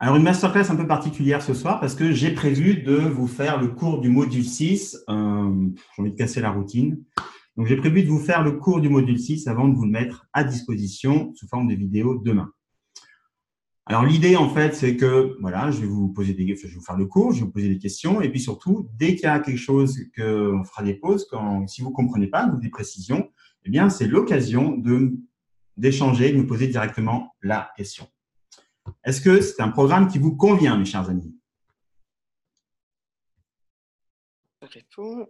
Alors, une masterclass un peu particulière ce soir parce que j'ai prévu de vous faire le cours du module 6. J'ai envie de casser la routine. Donc, j'ai prévu de vous faire le cours du module 6 avant de vous le mettre à disposition sous forme de vidéo demain. Alors, l'idée, en fait, c'est que, voilà, je vais vous faire le cours, je vais vous poser des questions et puis surtout, dès qu'il y a quelque chose on fera des pauses, si vous ne comprenez pas, ou des précisions, eh bien, c'est l'occasion d'échanger, de me poser directement la question. Est-ce que c'est un programme qui vous convient, mes chers amis? Réponds.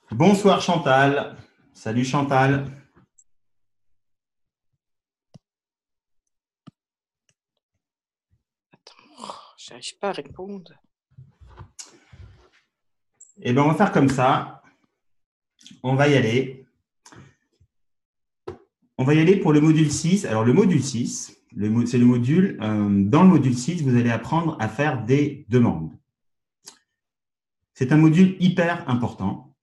Bonsoir Chantal. Salut Chantal. Attends, j'arrive pas à répondre. Eh bien, on va faire comme ça. On va y aller. On va y aller pour le module 6. Alors, le module 6, c'est le module, dans le module 6, vous allez apprendre à faire des demandes. C'est un module hyper important.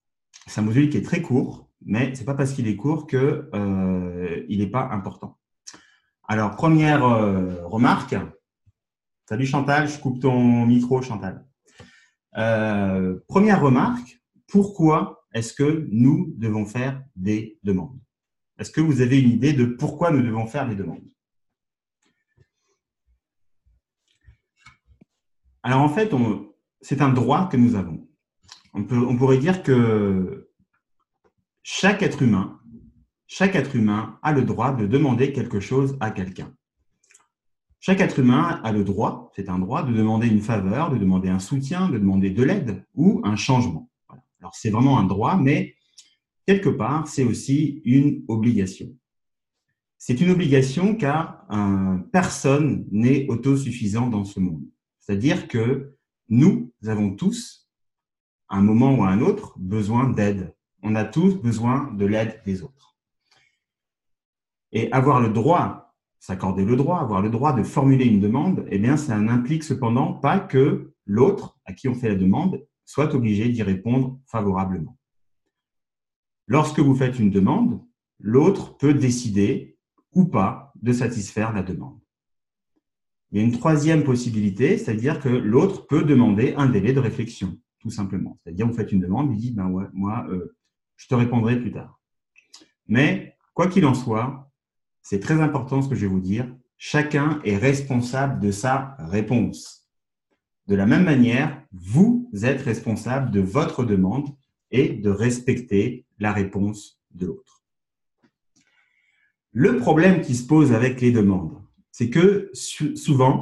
C'est un module qui est très court, mais ce n'est pas parce qu'il est court qu'il n'est pas important. Alors, première remarque. Salut Chantal, je coupe ton micro, Chantal. Première remarque, pourquoi est-ce que nous devons faire des demandes? Est-ce que vous avez une idée de pourquoi nous devons faire des demandes? Alors en fait, c'est un droit que nous avons. On pourrait dire que chaque être humain a le droit de demander quelque chose à quelqu'un. Chaque être humain a le droit, c'est un droit, de demander une faveur, de demander un soutien, de demander de l'aide ou un changement. Voilà. Alors c'est vraiment un droit, mais quelque part, c'est aussi une obligation. C'est une obligation car personne n'est autosuffisant dans ce monde. C'est-à-dire que nous avons tous, à un moment ou à un autre, besoin d'aide. On a tous besoin de l'aide des autres. Et avoir le droit, s'accorder le droit, avoir le droit de formuler une demande, eh bien, ça n'implique cependant pas que l'autre, à qui on fait la demande, soit obligé d'y répondre favorablement. Lorsque vous faites une demande, l'autre peut décider ou pas de satisfaire la demande. Il y a une troisième possibilité, c'est-à-dire que l'autre peut demander un délai de réflexion, tout simplement. C'est-à-dire, vous faites une demande, il dit, ben ouais, moi, je te répondrai plus tard. Mais, quoi qu'il en soit, c'est très important ce que je vais vous dire, chacun est responsable de sa réponse. De la même manière, vous êtes responsable de votre demande et de respecter la réponse de l'autre. Le problème qui se pose avec les demandes, c'est que souvent,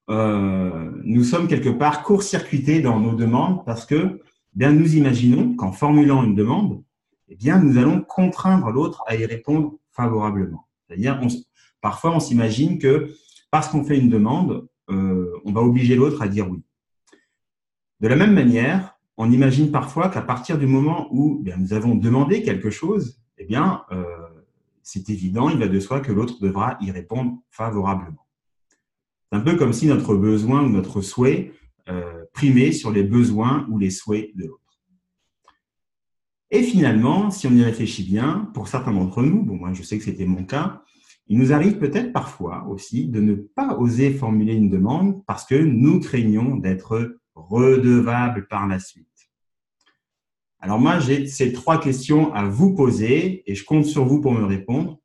nous sommes quelque part court-circuités dans nos demandes parce que bien, nous imaginons qu'en formulant une demande, eh bien, nous allons contraindre l'autre à y répondre favorablement. C'est-à-dire, parfois, on s'imagine que parce qu'on fait une demande, on va obliger l'autre à dire oui. De la même manière, on imagine parfois qu'à partir du moment où bien, nous avons demandé quelque chose, eh bien, c'est évident, il va de soi que l'autre devra y répondre favorablement. C'est un peu comme si notre besoin ou notre souhait primait sur les besoins ou les souhaits de l'autre. Et finalement, si on y réfléchit bien, pour certains d'entre nous, bon, moi je sais que c'était mon cas, il nous arrive peut-être parfois aussi de ne pas oser formuler une demande parce que nous craignons d'être redevables par la suite. Alors moi, j'ai ces trois questions à vous poser et je compte sur vous pour me répondre.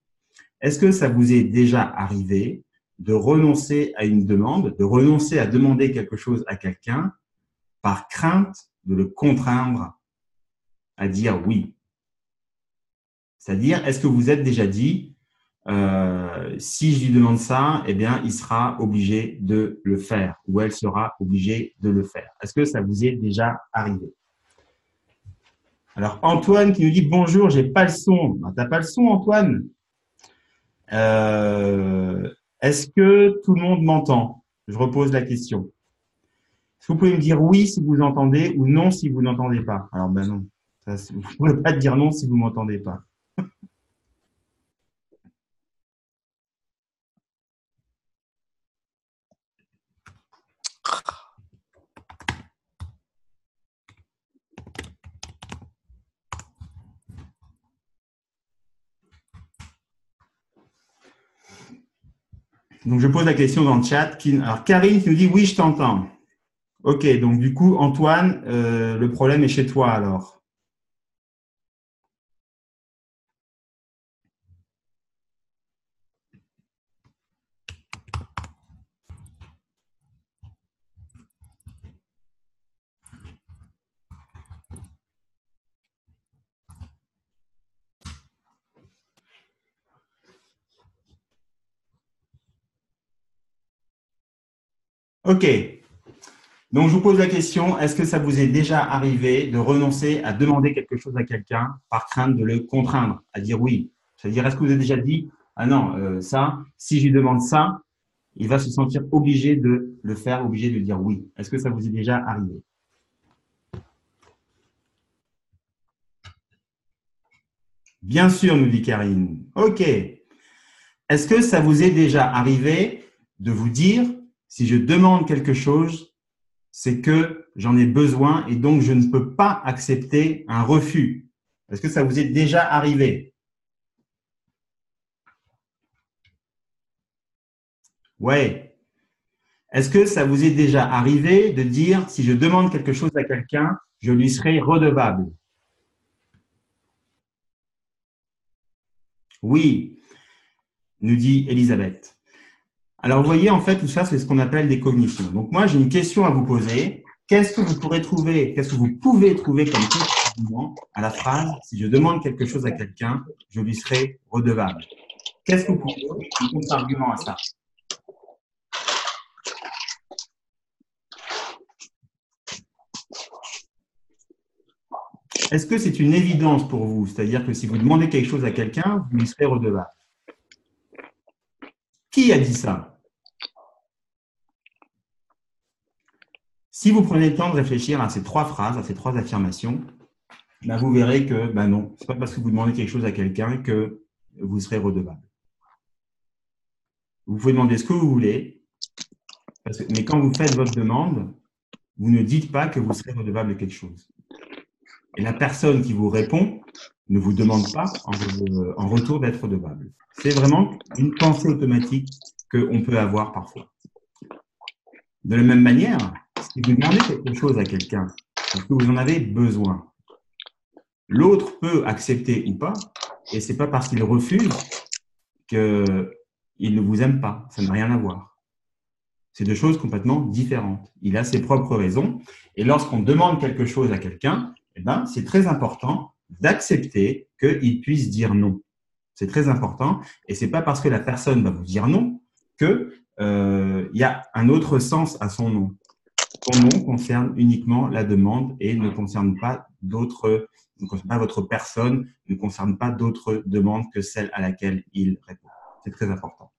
Est-ce que ça vous est déjà arrivé de renoncer à une demande, de renoncer à demander quelque chose à quelqu'un par crainte de le contraindre à dire oui? C'est-à-dire, est-ce que vous êtes déjà dit, si je lui demande ça, eh bien, il sera obligé de le faire ou elle sera obligée de le faire? Est-ce que ça vous est déjà arrivé? Alors, Antoine qui nous dit bonjour, j'ai pas le son. Ben, t'as pas le son, Antoine? Est-ce que tout le monde m'entend? Je repose la question. Est-ce que vous pouvez me dire oui si vous entendez ou non si vous n'entendez pas? Alors, ben non. Vous ne pouvez pas dire non si vous ne m'entendez pas. Donc, je pose la question dans le chat. Alors, Karine qui nous dit « Oui, je t'entends ». Ok, donc du coup, Antoine, le problème est chez toi alors. Ok, donc je vous pose la question, est-ce que ça vous est déjà arrivé de renoncer à demander quelque chose à quelqu'un par crainte de le contraindre, à dire oui? C'est-à-dire, est-ce que vous avez déjà dit, ah non, ça, si je lui demande ça, il va se sentir obligé de le faire, obligé de dire oui. Est-ce que ça vous est déjà arrivé? Bien sûr, nous dit Karine. Ok. Est-ce que ça vous est déjà arrivé de vous dire, si je demande quelque chose, c'est que j'en ai besoin et donc je ne peux pas accepter un refus? Est-ce que ça vous est déjà arrivé? Ouais. Est-ce que ça vous est déjà arrivé de dire, si je demande quelque chose à quelqu'un, je lui serai redevable? Oui, nous dit Elisabeth. Alors, vous voyez, en fait, tout ça, c'est ce qu'on appelle des cognitions. Donc, moi, j'ai une question à vous poser. Qu'est-ce que vous pouvez trouver comme contre-argument à la phrase « Si je demande quelque chose à quelqu'un, je lui serai redevable ». Qu'est-ce que vous pouvez trouver comme contre-argument à ça? Est-ce que c'est une évidence pour vous? C'est-à-dire que si vous demandez quelque chose à quelqu'un, vous lui serez redevable. Qui a dit ça? Si vous prenez le temps de réfléchir à ces trois phrases, à ces trois affirmations, ben vous verrez que non, ce n'est pas parce que vous demandez quelque chose à quelqu'un que vous serez redevable. Vous pouvez demander ce que vous voulez, mais quand vous faites votre demande, vous ne dites pas que vous serez redevable de quelque chose. Et la personne qui vous répond ne vous demande pas en retour d'être redevable. C'est vraiment une pensée automatique qu'on peut avoir parfois. De la même manière, si vous demandez quelque chose à quelqu'un, parce que vous en avez besoin, l'autre peut accepter ou pas, et ce n'est pas parce qu'il refuse qu'il ne vous aime pas. Ça n'a rien à voir. C'est deux choses complètement différentes. Il a ses propres raisons. Et lorsqu'on demande quelque chose à quelqu'un, c'est très important d'accepter qu'il puisse dire non. C'est très important. Et ce n'est pas parce que la personne va vous dire non qu'il y a un autre sens à son non. Son non concerne uniquement la demande et ne concerne pas votre personne, ne concerne pas d'autres demandes que celle à laquelle il répond. C'est très important.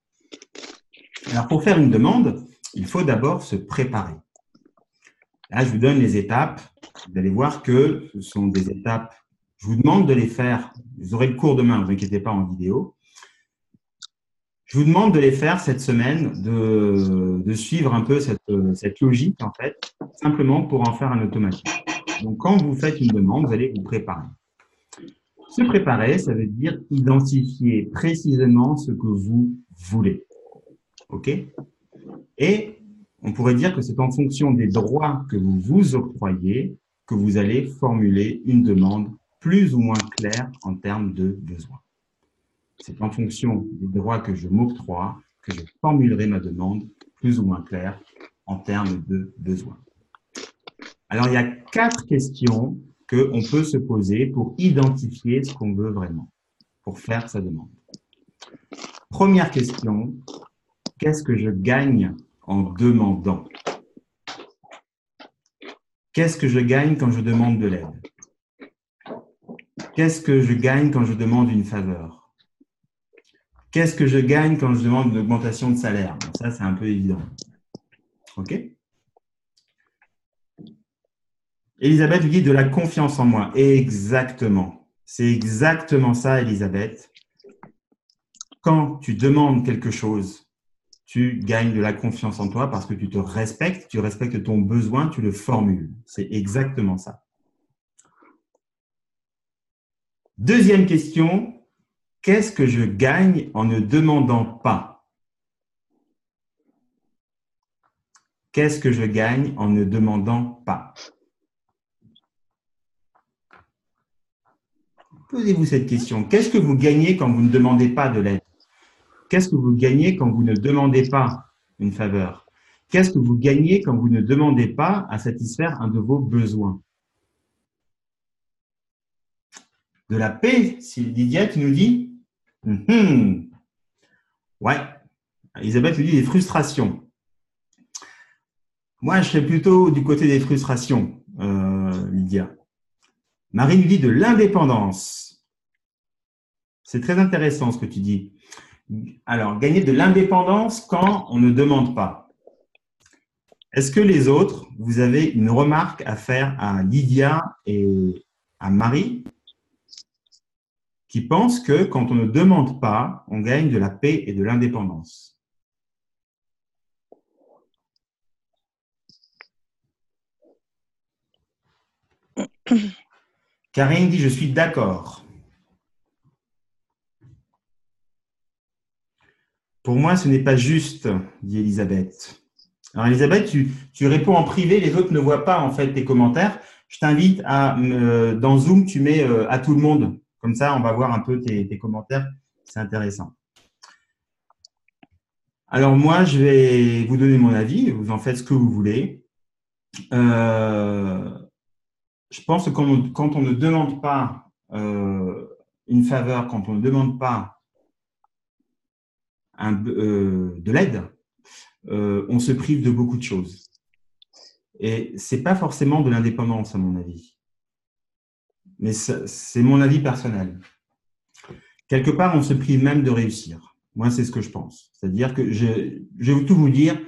Alors, pour faire une demande, il faut d'abord se préparer. Là, je vous donne les étapes. Vous allez voir que ce sont des étapes. Je vous demande de les faire. Vous aurez le cours demain, ne vous inquiétez pas, en vidéo. Je vous demande de les faire cette semaine, de suivre un peu cette logique, en fait, simplement pour en faire un automatique. Donc, quand vous faites une demande, vous allez vous préparer. Se préparer, ça veut dire identifier précisément ce que vous voulez. OK? Et on pourrait dire que c'est en fonction des droits que vous vous octroyez que vous allez formuler une demande plus ou moins claire en termes de besoins. C'est en fonction des droits que je m'octroie que je formulerai ma demande plus ou moins claire en termes de besoins. Alors, il y a 4 questions qu'on peut se poser pour identifier ce qu'on veut vraiment, pour faire sa demande. Première question, qu'est-ce que je gagne en demandant? Qu'est-ce que je gagne quand je demande de l'aide? Qu'est-ce que je gagne quand je demande une faveur? Qu'est-ce que je gagne quand je demande une augmentation de salaire? Bon, ça, c'est un peu évident. OK? Elisabeth vous dit de la confiance en moi. Exactement. C'est exactement ça, Elisabeth. Quand tu demandes quelque chose, tu gagnes de la confiance en toi parce que tu te respectes, tu respectes ton besoin, tu le formules. C'est exactement ça. Deuxième question, qu'est-ce que je gagne en ne demandant pas? Qu'est-ce que je gagne en ne demandant pas? Posez-vous cette question. Qu'est-ce que vous gagnez quand vous ne demandez pas de l'aide? Qu'est-ce que vous gagnez quand vous ne demandez pas une faveur? Qu'est-ce que vous gagnez quand vous ne demandez pas à satisfaire un de vos besoins? De la paix, si Lydia, tu nous dis? Ouais. Elisabeth nous dit des frustrations. Moi, je serais plutôt du côté des frustrations, Lydia. Marie nous dit de l'indépendance. C'est très intéressant ce que tu dis. Alors, gagner de l'indépendance quand on ne demande pas. Est-ce que les autres, vous avez une remarque à faire à Lydia et à Marie qui pensent que quand on ne demande pas, on gagne de la paix et de l'indépendance? Karine dit « Je suis d'accord ». Pour moi, ce n'est pas juste, dit Elisabeth. Alors, Elisabeth, tu réponds en privé, les autres ne voient pas en fait tes commentaires. Je t'invite à, dans Zoom, tu mets à tout le monde. Comme ça, on va voir un peu tes commentaires. C'est intéressant. Alors, moi, je vais vous donner mon avis. Vous en faites ce que vous voulez. Je pense que quand on ne demande pas une faveur, quand on ne demande pas de l'aide, on se prive de beaucoup de choses. Et ce n'est pas forcément de l'indépendance, à mon avis. Mais c'est mon avis personnel. Quelque part, on se prive même de réussir. Moi, c'est ce que je pense. C'est-à-dire que je vais tout vous dire,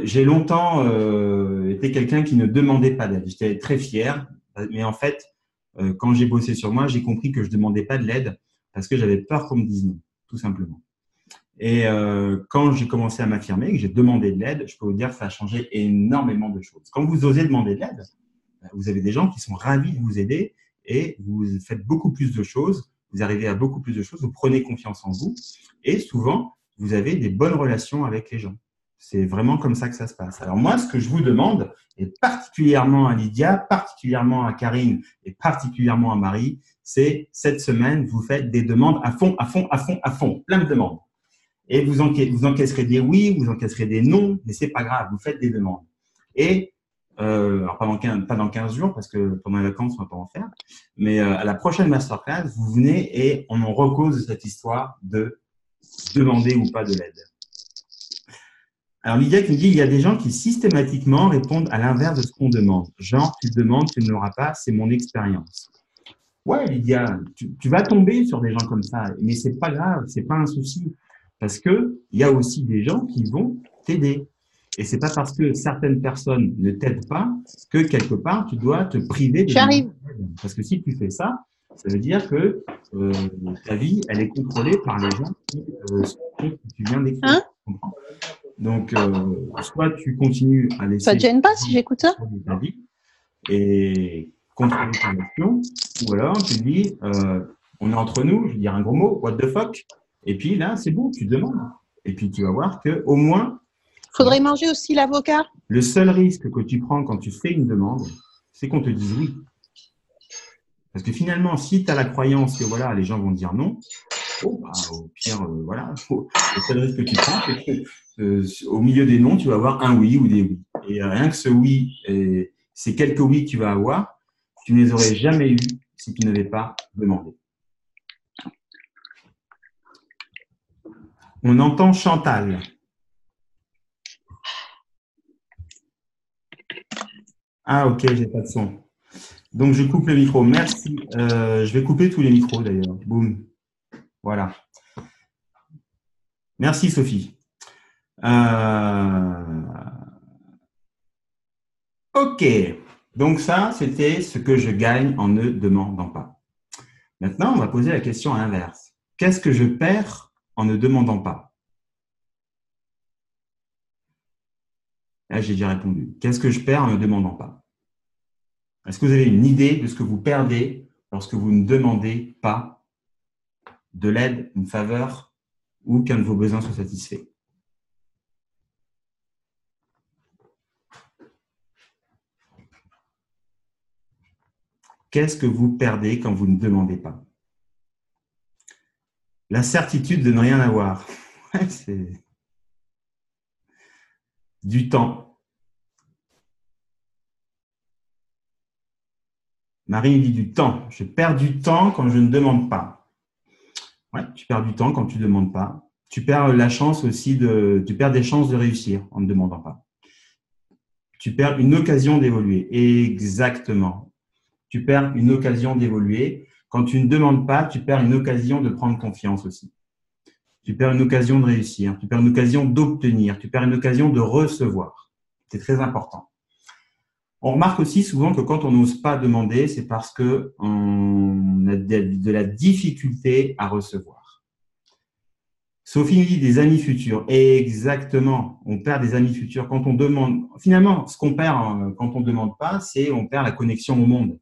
j'ai longtemps été quelqu'un qui ne demandait pas d'aide. J'étais très fier, mais en fait, quand j'ai bossé sur moi, j'ai compris que je ne demandais pas de l'aide parce que j'avais peur qu'on me dise non, tout simplement. Et quand j'ai commencé à m'affirmer, que j'ai demandé de l'aide, je peux vous dire que ça a changé énormément de choses. Quand vous osez demander de l'aide, vous avez des gens qui sont ravis de vous aider et vous faites beaucoup plus de choses, vous arrivez à beaucoup plus de choses, vous prenez confiance en vous et souvent, vous avez des bonnes relations avec les gens. C'est vraiment comme ça que ça se passe. Alors moi, ce que je vous demande, et particulièrement à Lydia, particulièrement à Karine et particulièrement à Marie, c'est cette semaine, vous faites des demandes à fond, à fond, à fond, à fond, plein de demandes. Et vous encaisserez des oui, vous encaisserez des non, mais c'est pas grave, vous faites des demandes. Et alors pas dans 15 jours, parce que pendant les vacances, on ne va pas en faire, mais à la prochaine masterclass, vous venez et on en recose cette histoire de demander ou pas de l'aide. Alors, Lydia qui me dit, il y a des gens qui systématiquement répondent à l'inverse de ce qu'on demande. Genre, tu demandes, tu ne l'auras pas, c'est mon expérience. Ouais, Lydia, tu vas tomber sur des gens comme ça, mais c'est pas grave, c'est pas un souci, parce que il y a aussi des gens qui vont t'aider. Et c'est pas parce que certaines personnes ne t'aident pas que quelque part tu dois te priver de J'arrive. parce que si tu fais ça, ça veut dire que ta vie, elle est contrôlée par les gens qui sont ceux que tu viens d'écrire. Hein? Donc, soit tu continues à laisser Ça te gêne pas si j'écoute ça? ta vie et contrôler ton action, ou alors tu dis, on est entre nous, je vais dire un gros mot, what the fuck, et puis là, c'est bon, tu demandes. Et puis tu vas voir qu'au moins, Faudrait manger aussi l'avocat. le seul risque que tu prends quand tu fais une demande, c'est qu'on te dise oui. Parce que finalement, si tu as la croyance que voilà, les gens vont dire non, oh, bah, au pire, voilà, le seul risque que tu prends, c'est que au milieu des non, tu vas avoir un oui ou des oui. Et rien que ce oui, et ces quelques oui que tu vas avoir, tu ne les aurais jamais eus si tu n'avais pas demandé. On entend Chantal. Ah, ok, j'ai pas de son. Donc, je coupe le micro. Merci. Je vais couper tous les micros d'ailleurs. Boum. Voilà. Merci, Sophie. Ok. Donc, ça, c'était ce que je gagne en ne demandant pas. Maintenant, on va poser la question à l'inverse. Qu'est-ce que je perds en ne demandant pas? Là, j'ai déjà répondu. Qu'est-ce que je perds en ne demandant pas? Est-ce que vous avez une idée de ce que vous perdez lorsque vous ne demandez pas de l'aide, une faveur ou qu'un de vos besoins soit satisfait? qu'est-ce que vous perdez quand vous ne demandez pas? La certitude de ne rien avoir. Ouais, c'est du temps. Marie dit du temps. Je perds du temps quand je ne demande pas. Ouais, tu perds du temps quand tu ne demandes pas. Tu perds la chance aussi tu perds des chances de réussir en ne demandant pas. Tu perds une occasion d'évoluer. Exactement. Tu perds une occasion d'évoluer. Quand tu ne demandes pas, tu perds une occasion de prendre confiance aussi. Tu perds une occasion de réussir. Tu perds une occasion d'obtenir. Tu perds une occasion de recevoir. C'est très important. On remarque aussi souvent que quand on n'ose pas demander, c'est parce qu'on a de la difficulté à recevoir. Sophie nous dit des amis futurs. Exactement. On perd des amis futurs quand on demande. Finalement, ce qu'on perd quand on ne demande pas, c'est on perd la connexion au monde.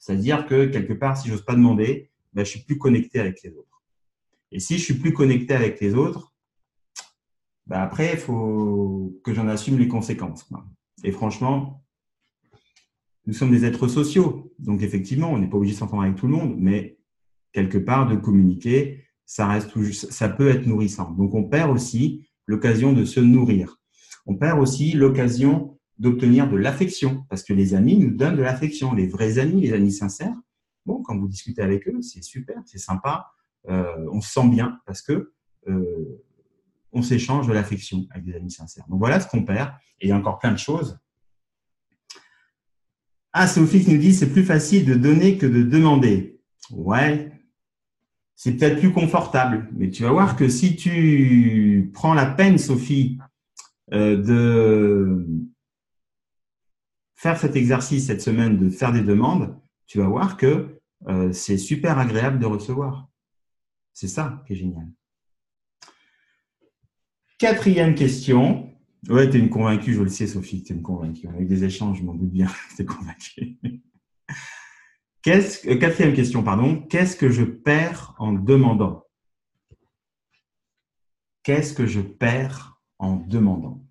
C'est-à-dire que quelque part, si je n'ose pas demander, ben, je suis plus connecté avec les autres. Et si je suis plus connecté avec les autres, ben après, il faut que j'en assume les conséquences. Et franchement, nous sommes des êtres sociaux. Donc effectivement, on n'est pas obligé de s'entendre avec tout le monde, mais quelque part, de communiquer, ça peut être nourrissant. Donc on perd aussi l'occasion de se nourrir. On perd aussi l'occasion d'obtenir de l'affection, parce que les amis nous donnent de l'affection. Les vrais amis, les amis sincères, bon, quand vous discutez avec eux, c'est super, c'est sympa, on se sent bien parce que on s'échange de l'affection avec des amis sincères. Donc voilà ce qu'on perd, et il y a encore plein de choses. Ah, Sophie qui nous dit, c'est plus facile de donner que de demander. Ouais, c'est peut-être plus confortable, mais tu vas voir que si tu prends la peine, Sophie, de faire cet exercice cette semaine, de faire des demandes, tu vas voir que c'est super agréable de recevoir. C'est ça qui est génial. 4e question. Ouais, tu es une convaincue, je le sais, Sophie, tu es une convaincue. On a eu des échanges, je m'en doute bien, tu es convaincue. 4e question, pardon. Qu'est-ce que je perds en demandant? Qu'est-ce que je perds en demandant?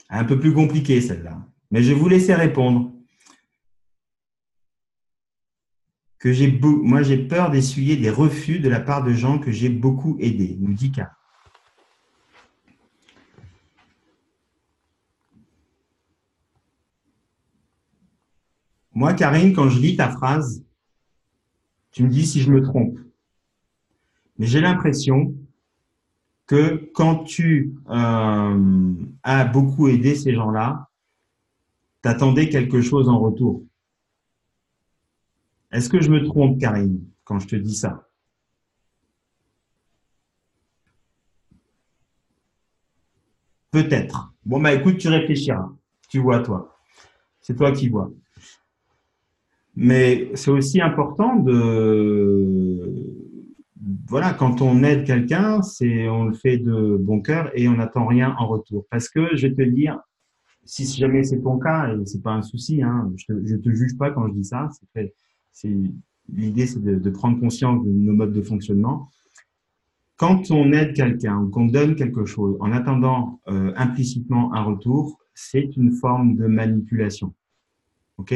Un peu plus compliqué celle-là, mais je vais vous laisser répondre. Moi, j'ai peur d'essuyer des refus de la part de gens que j'ai beaucoup aidés, nous dit Karine. Moi, Karine, quand je lis ta phrase, tu me dis si je me trompe. Mais j'ai l'impression que quand tu as beaucoup aidé ces gens-là, tu attendais quelque chose en retour. Est-ce que je me trompe, Karine, quand je te dis ça? Peut-être. Bon, bah écoute, tu réfléchiras. Tu vois, toi. C'est toi qui vois. Mais c'est aussi important voilà, quand on aide quelqu'un, on le fait de bon cœur et on n'attend rien en retour. Parce que je vais te dire, si jamais c'est ton cas, et c'est pas un souci, hein, je te juge pas quand je dis ça. L'idée, c'est de prendre conscience de nos modes de fonctionnement. Quand on aide quelqu'un ou qu'on donne quelque chose en attendant implicitement un retour, c'est une forme de manipulation. OK?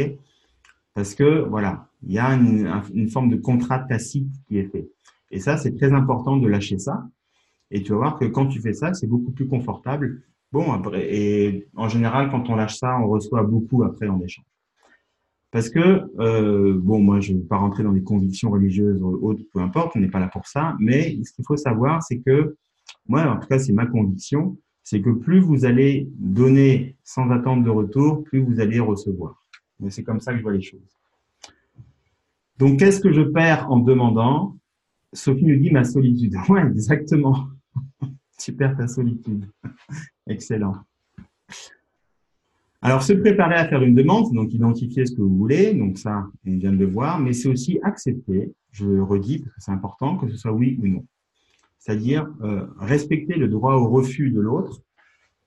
Parce que, voilà, il y a une forme de contrat tacite qui est fait. Et ça, c'est très important de lâcher ça. Et tu vas voir que quand tu fais ça, c'est beaucoup plus confortable. Bon, après, et en général, quand on lâche ça, on reçoit beaucoup après en échange. Parce que, bon, moi, je ne vais pas rentrer dans les convictions religieuses ou autres, peu importe, on n'est pas là pour ça. Mais ce qu'il faut savoir, c'est que, moi, en tout cas, c'est ma conviction, c'est que plus vous allez donner sans attendre de retour, plus vous allez recevoir. Mais c'est comme ça que je vois les choses. Donc, qu'est-ce que je perds en demandant? Sophie nous dit ma solitude. Ouais, exactement. Tu perds ta solitude. Excellent. Alors, se préparer à faire une demande, donc identifier ce que vous voulez, donc ça, on vient de le voir, mais c'est aussi accepter, je le redis parce que c'est important, que ce soit oui ou non. C'est-à-dire respecter le droit au refus de l'autre,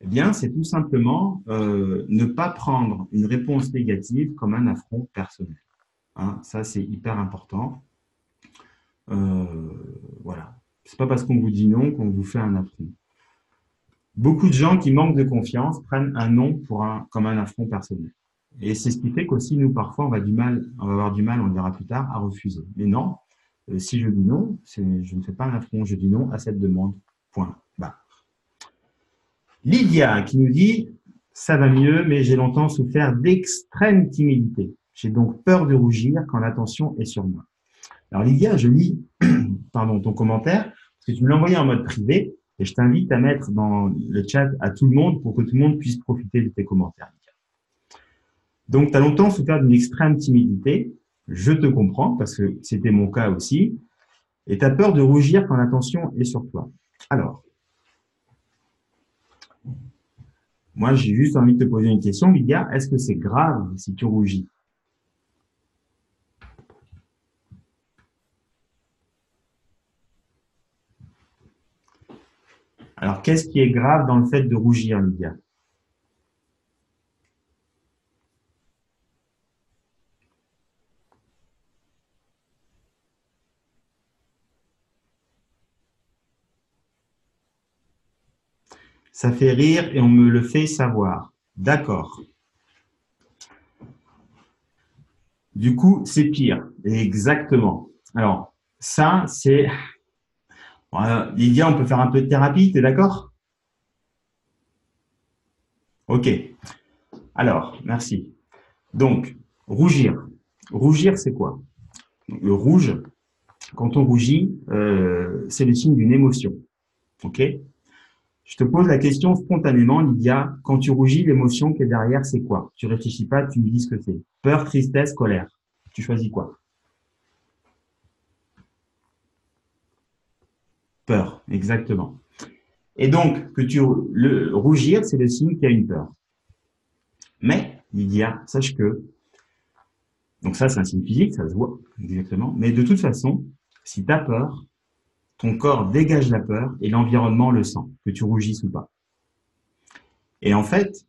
eh bien, c'est tout simplement ne pas prendre une réponse négative comme un affront personnel. Hein, ça, c'est hyper important. Voilà. C'est pas parce qu'on vous dit non qu'on vous fait un affront. Beaucoup de gens qui manquent de confiance prennent un non comme un affront personnel. Et c'est ce qui fait qu'aussi, nous, parfois, on va avoir du mal, on le verra plus tard, à refuser. Mais non, si je dis non, je ne fais pas un affront, je dis non à cette demande. Point. Bah. Lydia qui nous dit « Ça va mieux, mais j'ai longtemps souffert d'extrême timidité. J'ai donc peur de rougir quand l'attention est sur moi. » Alors Lydia, je lis pardon, ton commentaire, parce que tu me l'as envoyé en mode privé, et je t'invite à mettre dans le chat à tout le monde pour que tout le monde puisse profiter de tes commentaires. Donc, tu as longtemps souffert d'une extrême timidité. Je te comprends, parce que c'était mon cas aussi. Et tu as peur de rougir quand l'attention est sur toi. Alors, moi, j'ai juste envie de te poser une question, Lydia. Est-ce que c'est grave si tu rougis? Alors, qu'est-ce qui est grave dans le fait de rougir, Lydia? Ça fait rire et on me le fait savoir. D'accord. Du coup, c'est pire. Exactement. Alors, ça, c'est... Voilà. Lydia, on peut faire un peu de thérapie, t'es d'accord? Ok. Alors, merci. Donc, rougir. Rougir, c'est quoi? Le rouge, quand on rougit, c'est le signe d'une émotion. Ok? Je te pose la question spontanément, Lydia. Quand tu rougis, l'émotion qui est derrière, c'est quoi? Tu réfléchis pas, tu me dis ce que c'est. Peur, tristesse, colère. Tu choisis quoi? Peur, exactement. Et donc, le rougir, c'est le signe qu'il y a une peur. Mais, Lydia, sache que, donc ça, c'est un signe physique, ça se voit, exactement. Mais de toute façon, si tu as peur, ton corps dégage la peur et l'environnement le sent, que tu rougisses ou pas. Et en fait,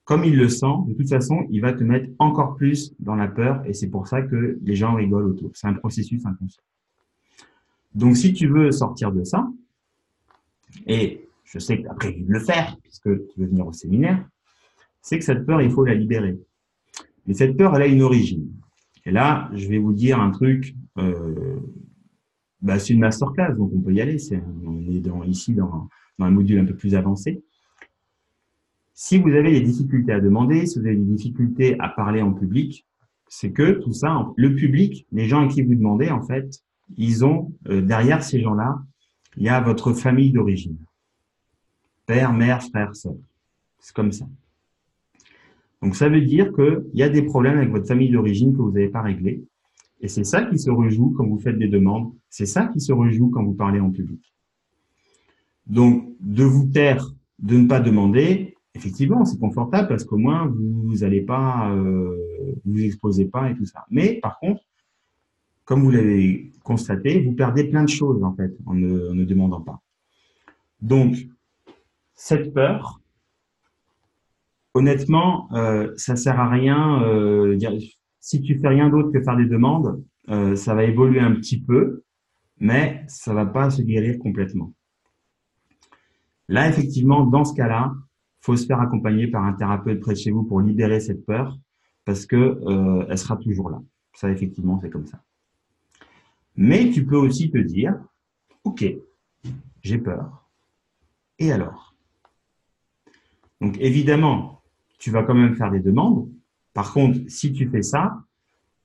comme il le sent, de toute façon, il va te mettre encore plus dans la peur et c'est pour ça que les gens rigolent autour. C'est un processus inconscient. Donc, si tu veux sortir de ça, et je sais que tu as prévu de le faire puisque tu veux venir au séminaire, c'est que cette peur, il faut la libérer. Mais cette peur, elle a une origine. Et là, je vais vous dire un truc, c'est une masterclass, donc on peut y aller. On est ici dans un module un peu plus avancé. Si vous avez des difficultés à demander, si vous avez des difficultés à parler en public, c'est que tout ça, le public, les gens à qui vous demandez, en fait, ils ont, derrière ces gens-là, il y a votre famille d'origine. Père, mère, frère, sœur. C'est comme ça. Donc, ça veut dire qu'il y a des problèmes avec votre famille d'origine que vous n'avez pas réglés. Et c'est ça qui se rejoue quand vous faites des demandes. C'est ça qui se rejoue quand vous parlez en public. Donc, de vous taire, de ne pas demander, effectivement, c'est confortable parce qu'au moins, vous n'allez pas, vous exposez pas et tout ça. Mais par contre, comme vous l'avez constaté, vous perdez plein de choses, en fait, en ne demandant pas. Donc, cette peur, honnêtement, ça sert à rien. Si tu fais rien d'autre que faire des demandes, ça va évoluer un petit peu, mais ça va pas se guérir complètement. Là, effectivement, dans ce cas-là, faut se faire accompagner par un thérapeute près de chez vous pour libérer cette peur, parce que elle sera toujours là. Ça, effectivement, c'est comme ça. Mais tu peux aussi te dire, ok, j'ai peur. Et alors? Donc, évidemment, tu vas quand même faire des demandes. Par contre, si tu fais ça,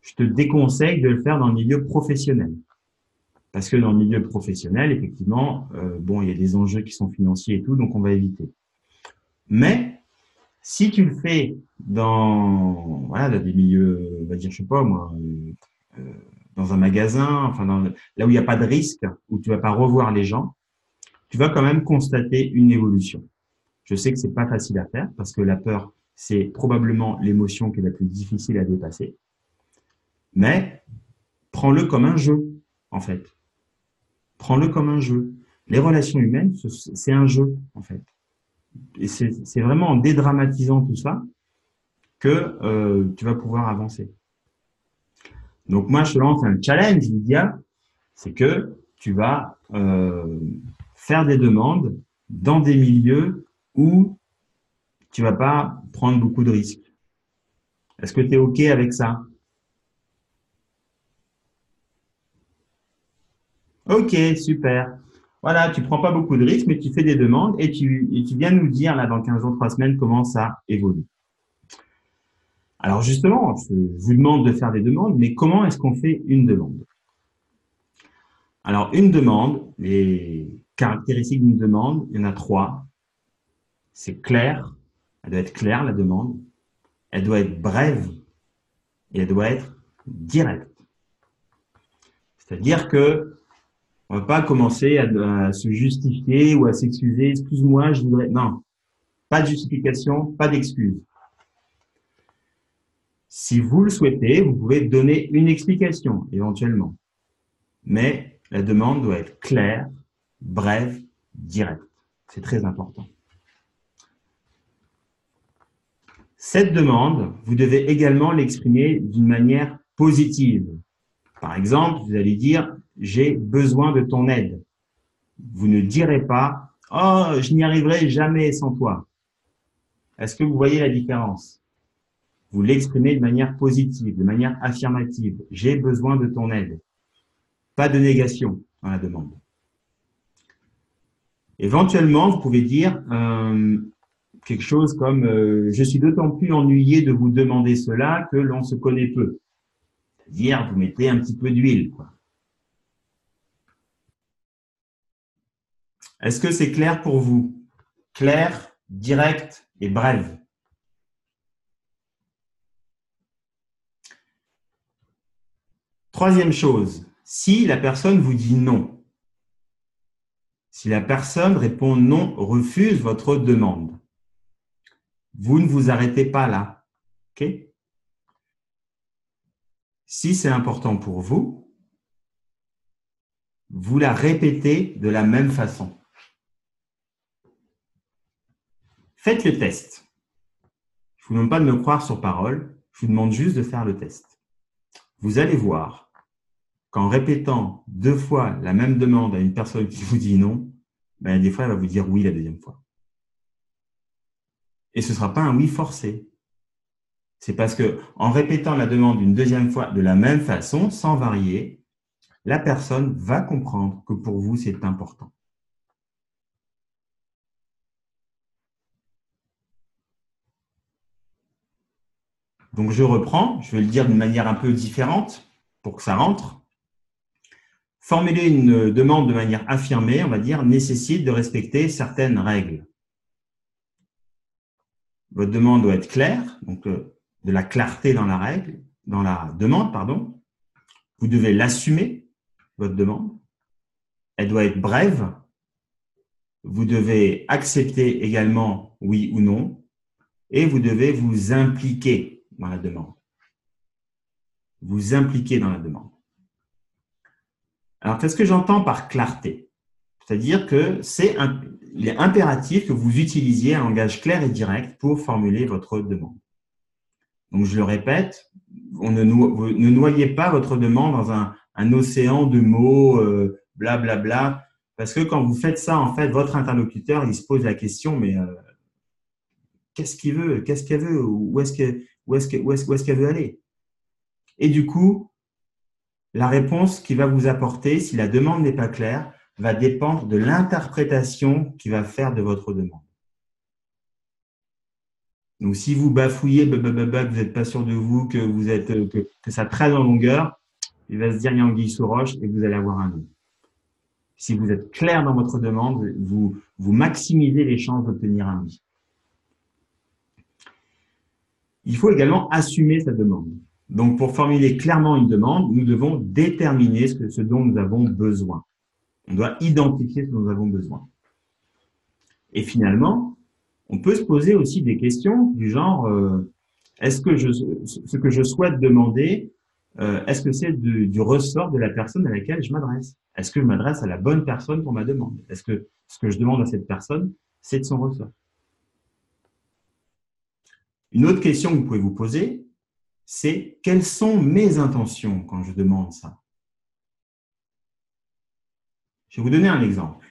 je te déconseille de le faire dans le milieu professionnel. Parce que dans le milieu professionnel, effectivement, il y a des enjeux qui sont financiers et tout, donc on va éviter. Mais si tu le fais dans des milieux, on va dire, je sais pas moi, dans un magasin, enfin là où il n'y a pas de risque, où tu vas pas revoir les gens, tu vas quand même constater une évolution. Je sais que c'est pas facile à faire parce que la peur, c'est probablement l'émotion qui est la plus difficile à dépasser. Mais prends-le comme un jeu, en fait. Prends-le comme un jeu. Les relations humaines, c'est un jeu, en fait. Et c'est vraiment en dédramatisant tout ça que tu vas pouvoir avancer. Donc moi, je te lance un challenge, Lydia, c'est que tu vas faire des demandes dans des milieux où tu vas pas prendre beaucoup de risques. Est-ce que tu es OK avec ça? OK, super. Voilà, tu prends pas beaucoup de risques, mais tu fais des demandes et tu viens nous dire là dans 15 jours, 3 semaines comment ça évolue. Alors justement, je vous demande de faire des demandes, mais comment est-ce qu'on fait une demande? Alors une demande, les caractéristiques d'une demande, il y en a 3. C'est clair, elle doit être claire la demande, elle doit être brève et elle doit être directe. C'est-à-dire que on va pas commencer à se justifier ou à s'excuser. Excuse-moi, je voudrais. Non, pas de justification, pas d'excuse. Si vous le souhaitez, vous pouvez donner une explication éventuellement. Mais la demande doit être claire, brève, directe. C'est très important. Cette demande, vous devez également l'exprimer d'une manière positive. Par exemple, vous allez dire « j'ai besoin de ton aide ». Vous ne direz pas « oh, je n'y arriverai jamais sans toi ». Est-ce que vous voyez la différence? Vous l'exprimez de manière positive, de manière affirmative. « J'ai besoin de ton aide ». Pas de négation dans la demande. Éventuellement, vous pouvez dire quelque chose comme je suis d'autant plus ennuyé de vous demander cela que l'on se connaît peu. C'est-à-dire, vous mettez un petit peu d'huile, quoi. Est-ce que c'est clair pour vous? Clair, direct et bref. Troisième chose, si la personne vous dit non, si la personne répond non, refuse votre demande, vous ne vous arrêtez pas là. Okay? Si c'est important pour vous, vous la répétez de la même façon. Faites le test. Je ne vous demande pas de me croire sur parole, je vous demande juste de faire le test. Vous allez voir qu'en répétant 2 fois la même demande à une personne qui vous dit non, ben, des fois, elle va vous dire oui la deuxième fois. Et ce ne sera pas un oui forcé. C'est parce que en répétant la demande une deuxième fois de la même façon, sans varier, la personne va comprendre que pour vous, c'est important. Donc, je reprends, je vais le dire d'une manière un peu différente pour que ça rentre. Formuler une demande de manière affirmée, on va dire, nécessite de respecter certaines règles. Votre demande doit être claire, donc de la clarté dans la règle, dans la demande, pardon. Vous devez l'assumer, votre demande. Elle doit être brève. Vous devez accepter également oui ou non. Et vous devez vous impliquer dans la demande. Vous impliquer dans la demande. Alors, qu'est-ce que j'entends par clarté? C'est-à-dire que il est impératif que vous utilisiez un langage clair et direct pour formuler votre demande. Donc, je le répète, vous ne noyez pas votre demande dans un océan de mots, blablabla, parce que quand vous faites ça, en fait, votre interlocuteur, il se pose la question, mais qu'est-ce qu'il veut? Qu'est-ce qu'elle veut? Où est-ce qu'elle veut aller? Et du coup, la réponse qu'il va vous apporter, si la demande n'est pas claire, va dépendre de l'interprétation qu'il va faire de votre demande. Donc, si vous bafouillez, que vous n'êtes pas sûr de vous, que ça traîne en longueur, il va se dire il y a anguille sous roche et vous allez avoir un non. Si vous êtes clair dans votre demande, vous maximisez les chances d'obtenir un oui. Il faut également assumer sa demande. Donc, pour formuler clairement une demande, nous devons déterminer ce dont nous avons besoin. On doit identifier ce dont nous avons besoin. Et finalement, on peut se poser aussi des questions du genre est-ce que ce que je souhaite demander, est-ce que c'est du ressort de la personne à laquelle je m'adresse? Est-ce que je m'adresse à la bonne personne pour ma demande? Est-ce que ce que je demande à cette personne, c'est de son ressort? Une autre question que vous pouvez vous poser, c'est quelles sont mes intentions quand je demande ça? Je vais vous donner un exemple.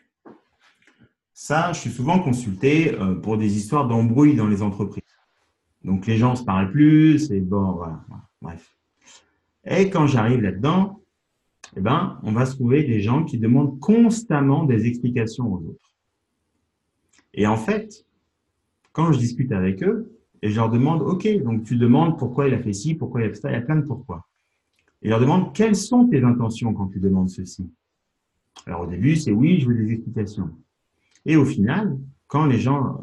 Ça, je suis souvent consulté pour des histoires d'embrouilles dans les entreprises. Donc, les gens ne se parlent plus, c'est bon, voilà, bref. Et quand j'arrive là-dedans, eh ben, on va se trouver des gens qui demandent constamment des explications aux autres. Et en fait, quand je discute avec eux, et je leur demande, OK, donc tu demandes pourquoi il a fait ci, pourquoi il a fait ça, il y a plein de pourquoi. Et je leur demande, quelles sont tes intentions quand tu demandes ceci? Alors au début, c'est oui, je veux des explications. Et au final, quand les gens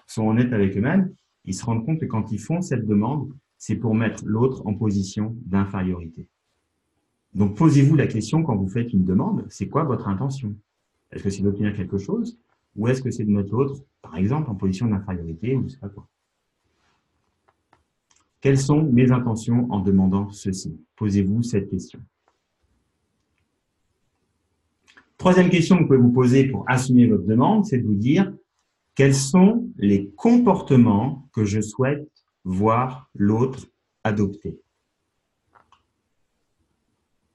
sont honnêtes avec eux-mêmes, ils se rendent compte que quand ils font cette demande, c'est pour mettre l'autre en position d'infériorité. Donc posez-vous la question quand vous faites une demande, c'est quoi votre intention? Est-ce que c'est d'obtenir quelque chose ou est-ce que c'est de mettre l'autre, par exemple, en position d'infériorité ou je sais pas quoi? Quelles sont mes intentions en demandant ceci? Posez-vous cette question. Troisième question que vous pouvez vous poser pour assumer votre demande, c'est de vous dire quels sont les comportements que je souhaite voir l'autre adopter?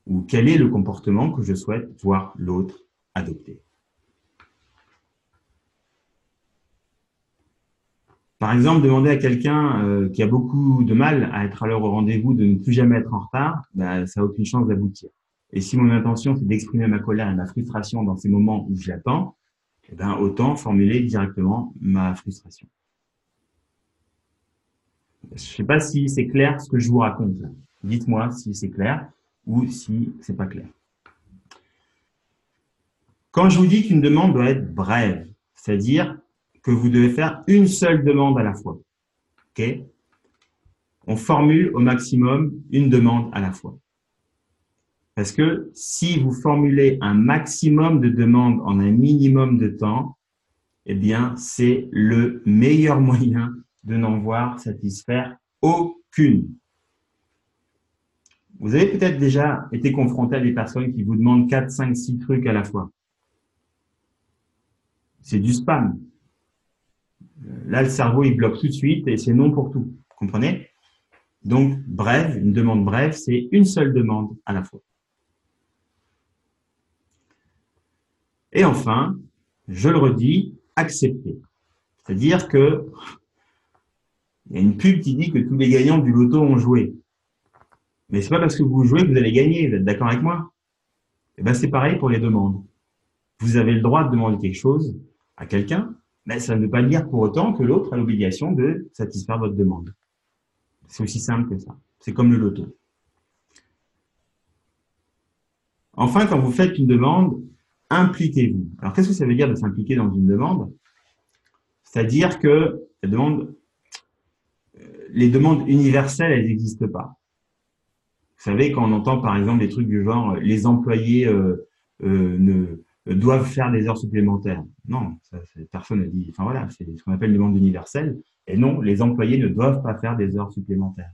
Ou quel est le comportement que je souhaite voir l'autre adopter? Par exemple, demander à quelqu'un qui a beaucoup de mal à être à l'heure au rendez-vous de ne plus jamais être en retard, ben, ça n'a aucune chance d'aboutir. Et si mon intention, c'est d'exprimer ma colère et ma frustration dans ces moments où je l'attends, eh ben, autant formuler directement ma frustration. Je ne sais pas si c'est clair ce que je vous raconte. Dites-moi si c'est clair ou si c'est pas clair. Quand je vous dis qu'une demande doit être brève, c'est-à-dire que vous devez faire une seule demande à la fois, ok? On formule au maximum une demande à la fois. Parce que si vous formulez un maximum de demandes en un minimum de temps, eh bien, c'est le meilleur moyen de n'en voir satisfaire aucune. Vous avez peut-être déjà été confronté à des personnes qui vous demandent 4, 5, 6 trucs à la fois. C'est du spam. Là, le cerveau, il bloque tout de suite et c'est non pour tout. Vous comprenez? Donc, brève, une demande brève, c'est une seule demande à la fois. Et enfin, je le redis, accepter. C'est-à-dire que il y a une pub qui dit que tous les gagnants du loto ont joué. Mais c'est pas parce que vous jouez que vous allez gagner. Vous êtes d'accord avec moi? Et ben, c'est pareil pour les demandes. Vous avez le droit de demander quelque chose à quelqu'un, mais ça ne veut pas dire pour autant que l'autre a l'obligation de satisfaire votre demande. C'est aussi simple que ça. C'est comme le loto. Enfin, quand vous faites une demande, impliquez-vous. Alors, qu'est-ce que ça veut dire de s'impliquer dans une demande? C'est-à-dire que les demandes universelles, elles n'existent pas. Vous savez, quand on entend par exemple des trucs du genre les employés ne doivent faire des heures supplémentaires. Non, ça, personne n'a dit. Enfin voilà, c'est ce qu'on appelle une demande universelle. Et non, les employés ne doivent pas faire des heures supplémentaires.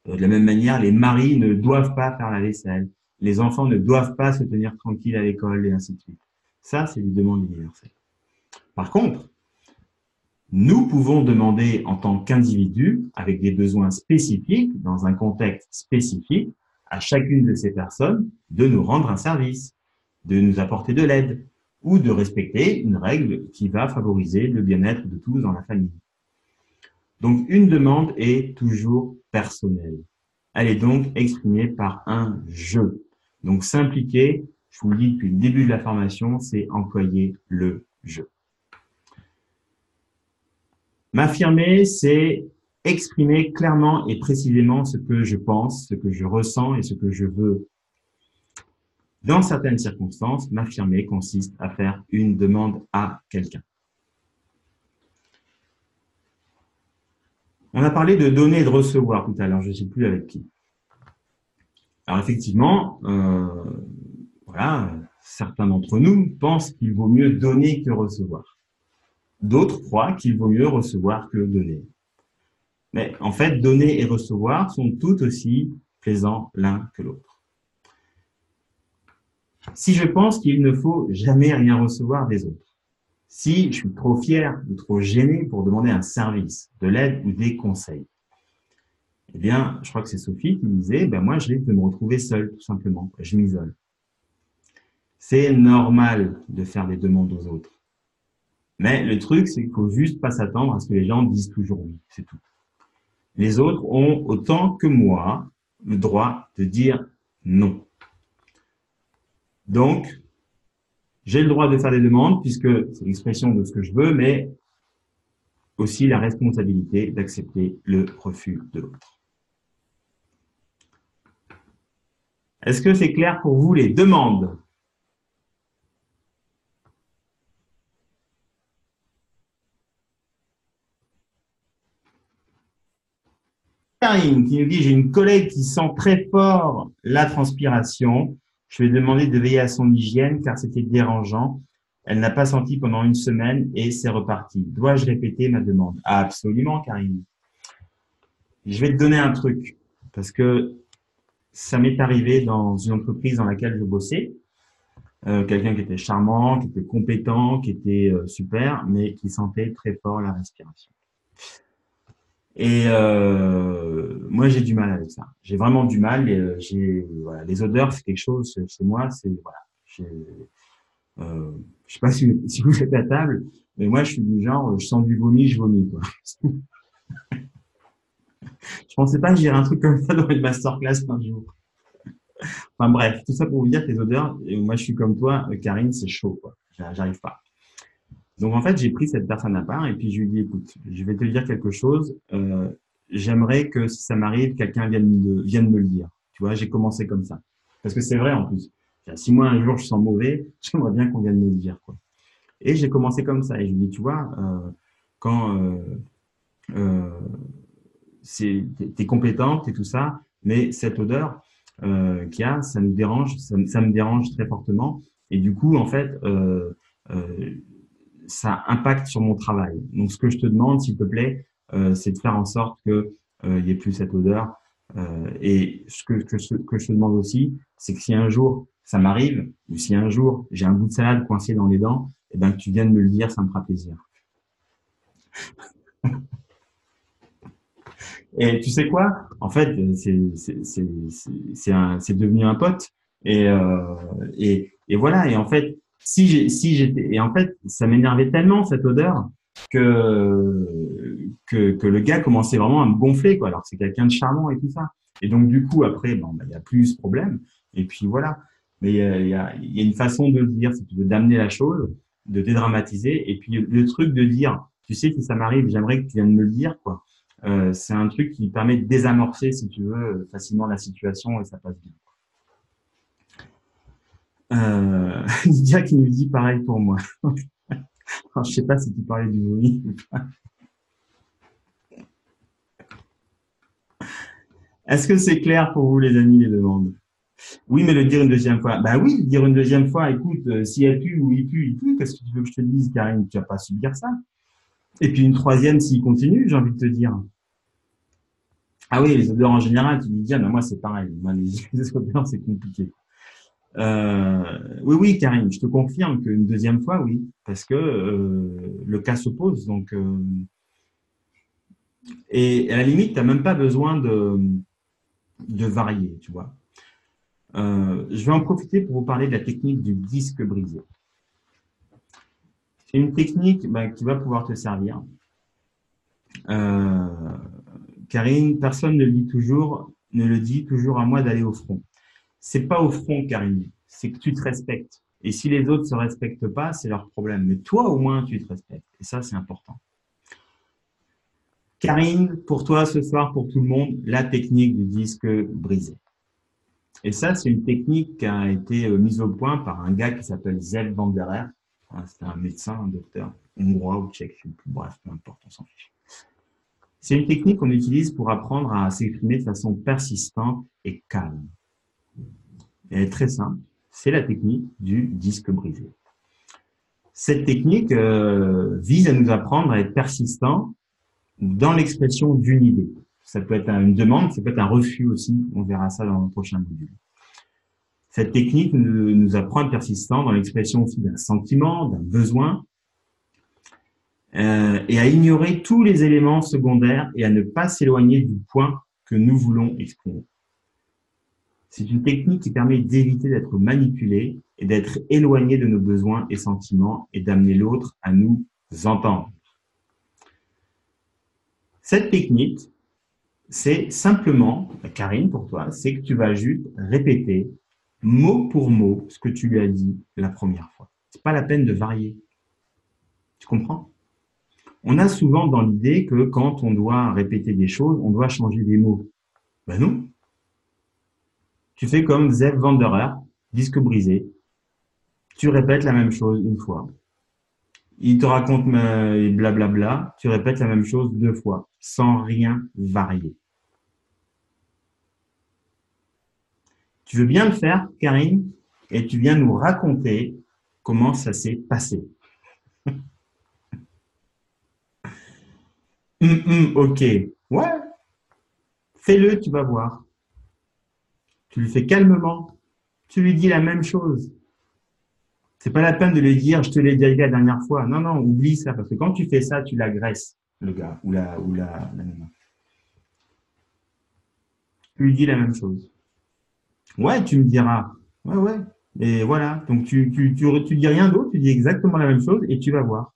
De la même manière, les maris ne doivent pas faire la vaisselle. Les enfants ne doivent pas se tenir tranquilles à l'école et ainsi de suite. Ça, c'est une demande universelle. Par contre, nous pouvons demander en tant qu'individu, avec des besoins spécifiques, dans un contexte spécifique, à chacune de ces personnes de nous rendre un service, de nous apporter de l'aide ou de respecter une règle qui va favoriser le bien-être de tous dans la famille. Donc, une demande est toujours personnelle. Elle est donc exprimée par un « je ». Donc, s'impliquer, je vous le dis depuis le début de la formation, c'est employer le « je ». M'affirmer, c'est exprimer clairement et précisément ce que je pense, ce que je ressens et ce que je veux. Dans certaines circonstances, m'affirmer consiste à faire une demande à quelqu'un. On a parlé de donner et de recevoir tout à l'heure, je ne sais plus avec qui. Alors effectivement, voilà, certains d'entre nous pensent qu'il vaut mieux donner que recevoir. D'autres croient qu'il vaut mieux recevoir que donner. Mais en fait, donner et recevoir sont tout aussi plaisants l'un que l'autre. Si je pense qu'il ne faut jamais rien recevoir des autres, si je suis trop fier ou trop gêné pour demander un service, de l'aide ou des conseils, eh bien, je crois que c'est Sophie qui disait, ben moi, je risque de me retrouver seul, tout simplement. Je m'isole. C'est normal de faire des demandes aux autres. Mais le truc, c'est qu'il faut juste pas s'attendre à ce que les gens disent toujours oui, c'est tout. Les autres ont, autant que moi, le droit de dire non. Donc, j'ai le droit de faire des demandes puisque c'est l'expression de ce que je veux, mais aussi la responsabilité d'accepter le refus de l'autre. Est-ce que c'est clair pour vous les demandes? Karine qui nous dit, j'ai une collègue qui sent très fort la transpiration. Je vais demander de veiller à son hygiène car c'était dérangeant. Elle n'a pas senti pendant une semaine et c'est reparti. Dois-je répéter ma demande? Absolument, Karine. Je vais te donner un truc parce que ça m'est arrivé dans une entreprise dans laquelle je bossais. Quelqu'un qui était charmant, qui était compétent, qui était super, mais qui sentait très fort la respiration. Et moi, j'ai du mal avec ça. J'ai vraiment du mal. Et, voilà, les odeurs, c'est quelque chose chez moi. C'est voilà. Je sais pas si vous êtes à table, mais moi, je suis du genre, je sens du vomi, je vomis, quoi. Je pensais pas que j'irais un truc comme ça dans une masterclass un jour. Enfin bref, tout ça pour vous dire que les odeurs, et moi, je suis comme toi, Karine, c'est chaud, quoi. J'arrive pas. Donc en fait, j'ai pris cette personne à part et puis je lui ai dit, écoute, je vais te dire quelque chose. J'aimerais que si ça m'arrive, quelqu'un vienne me le dire. Tu vois, j'ai commencé comme ça. Parce que c'est vrai en plus. Si moi un jour je sens mauvais, j'aimerais bien qu'on vienne me le dire, quoi. Et j'ai commencé comme ça. Et je lui ai dit, tu vois, quand euh, t'es compétente et tout ça, mais cette odeur qu'il y a, ça me dérange, ça me dérange très fortement. Et du coup, en fait, ça impacte sur mon travail. Donc, ce que je te demande, s'il te plaît, c'est de faire en sorte que il y ait plus cette odeur. Et ce que je te demande aussi, c'est que si un jour ça m'arrive, ou si un jour j'ai un bout de salade coincé dans les dents, eh ben que tu viennes me le dire, ça me fera plaisir. Et tu sais quoi? En fait, c'est devenu un pote. Et, et voilà. Et en fait, si j'étais, et en fait, ça m'énervait tellement cette odeur que le gars commençait vraiment à me gonfler, quoi. Alors que c'est quelqu'un de charmant et tout ça. Et donc du coup, après, bon, bah, il y a plus ce problème. Et puis voilà. Mais il y a une façon de le dire, si tu veux, d'amener la chose, de dédramatiser. Et puis le truc de dire, tu sais, si ça m'arrive, j'aimerais que tu viennes me le dire, quoi. C'est un truc qui permet de désamorcer, si tu veux, facilement la situation et ça passe bien. Lydia qui nous dit pareil pour moi. Alors, je sais pas si tu parlais du vomi ou pas. Est-ce que c'est clair pour vous, les amis, les demandes? Oui, mais le dire une deuxième fois. Bah oui, le dire une deuxième fois, écoute, si elle pue ou il pue, qu'est-ce que tu veux que je te dise, Karine? Tu vas pas subir ça. Et puis une troisième, s'il continue, j'ai envie de te dire. Ah oui, les odeurs en général, tu dis, ah, ben moi c'est pareil. Moi, les odeurs, c'est compliqué. Oui, Karine, je te confirme qu'une deuxième fois, oui, parce que le cas se pose. Donc, et à la limite, tu n'as même pas besoin de varier, tu vois. Je vais en profiter pour vous parler de la technique du disque brisé. C'est une technique qui va pouvoir te servir. Karine, personne ne le dit toujours à moi d'aller au front. C'est pas au front, Karine, c'est que tu te respectes. Et si les autres se respectent pas, c'est leur problème. Mais toi, au moins, tu te respectes. Et ça, c'est important. Karine, pour toi, ce soir, pour tout le monde, la technique du disque brisé. Et ça, c'est une technique qui a été mise au point par un gars qui s'appelle Zeb van der Erck. C'est un médecin, un docteur hongrois ou tchèque, bref, peu importe, on s'en fiche. C'est une technique qu'on utilise pour apprendre à s'exprimer de façon persistante et calme. Elle est très simple, c'est la technique du disque brisé. Cette technique vise à nous apprendre à être persistant dans l'expression d'une idée. Ça peut être une demande, ça peut être un refus aussi, on verra ça dans le prochain module. Cette technique nous apprend à être persistant dans l'expression aussi d'un sentiment, d'un besoin, et à ignorer tous les éléments secondaires et à ne pas s'éloigner du point que nous voulons exprimer. C'est une technique qui permet d'éviter d'être manipulé et d'être éloigné de nos besoins et sentiments et d'amener l'autre à nous entendre. Cette technique, c'est simplement, Karine, pour toi, c'est que tu vas juste répéter mot pour mot ce que tu lui as dit la première fois. C'est pas la peine de varier. Tu comprends? On a souvent dans l'idée que quand on doit répéter des choses, on doit changer des mots. Ben non. Tu fais comme Zev Wanderer, disque brisé. Tu répètes la même chose une fois. Il te raconte blablabla. Tu répètes la même chose 2 fois, sans rien varier. Tu veux bien le faire, Karine, et tu viens nous raconter comment ça s'est passé. Ok. Ouais. Fais-le, tu vas voir. Tu lui fais calmement. Tu lui dis la même chose. C'est pas la peine de lui dire, je te l'ai déjà dit la dernière fois. Non, non, oublie ça, parce que quand tu fais ça, tu l'agresses, le gars, ou la nana. Tu lui dis la même chose. Ouais, tu me diras. Ouais, ouais. Et voilà. Donc, tu dis rien d'autre, tu dis exactement la même chose et tu vas voir.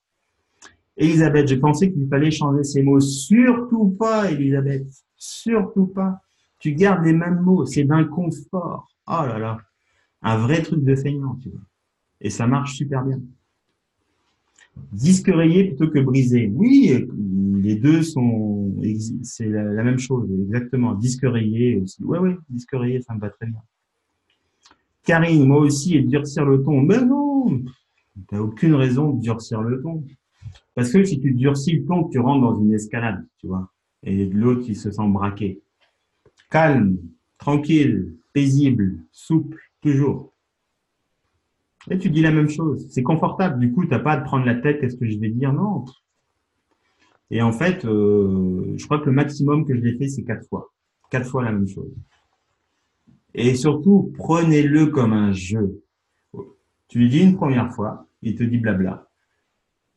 Elisabeth, je pensais qu'il fallait changer ces mots. Surtout pas, Elisabeth. Surtout pas. Tu gardes les mêmes mots. C'est d'un confort. Oh là là. Un vrai truc de feignant, tu vois. Et ça marche super bien. Disque rayé plutôt que brisé. Oui, les deux sont, c'est la même chose, exactement. Disque rayé aussi. Ouais, ouais, disque rayé, ça me va très bien. Karine, moi aussi, et durcir le ton. Mais non, t'as aucune raison de durcir le ton. Parce que si tu durcis le ton, tu rentres dans une escalade, tu vois. Et l'autre, il se sent braqué. Calme, tranquille, paisible, souple, toujours. Et tu dis la même chose. C'est confortable. Du coup, t'as pas à te prendre la tête. Qu'est-ce que je vais dire? Non. Et en fait, je crois que le maximum que je l'ai fait, c'est 4 fois. 4 fois la même chose. Et surtout, prenez-le comme un jeu. Tu lui dis une première fois, il te dit blabla.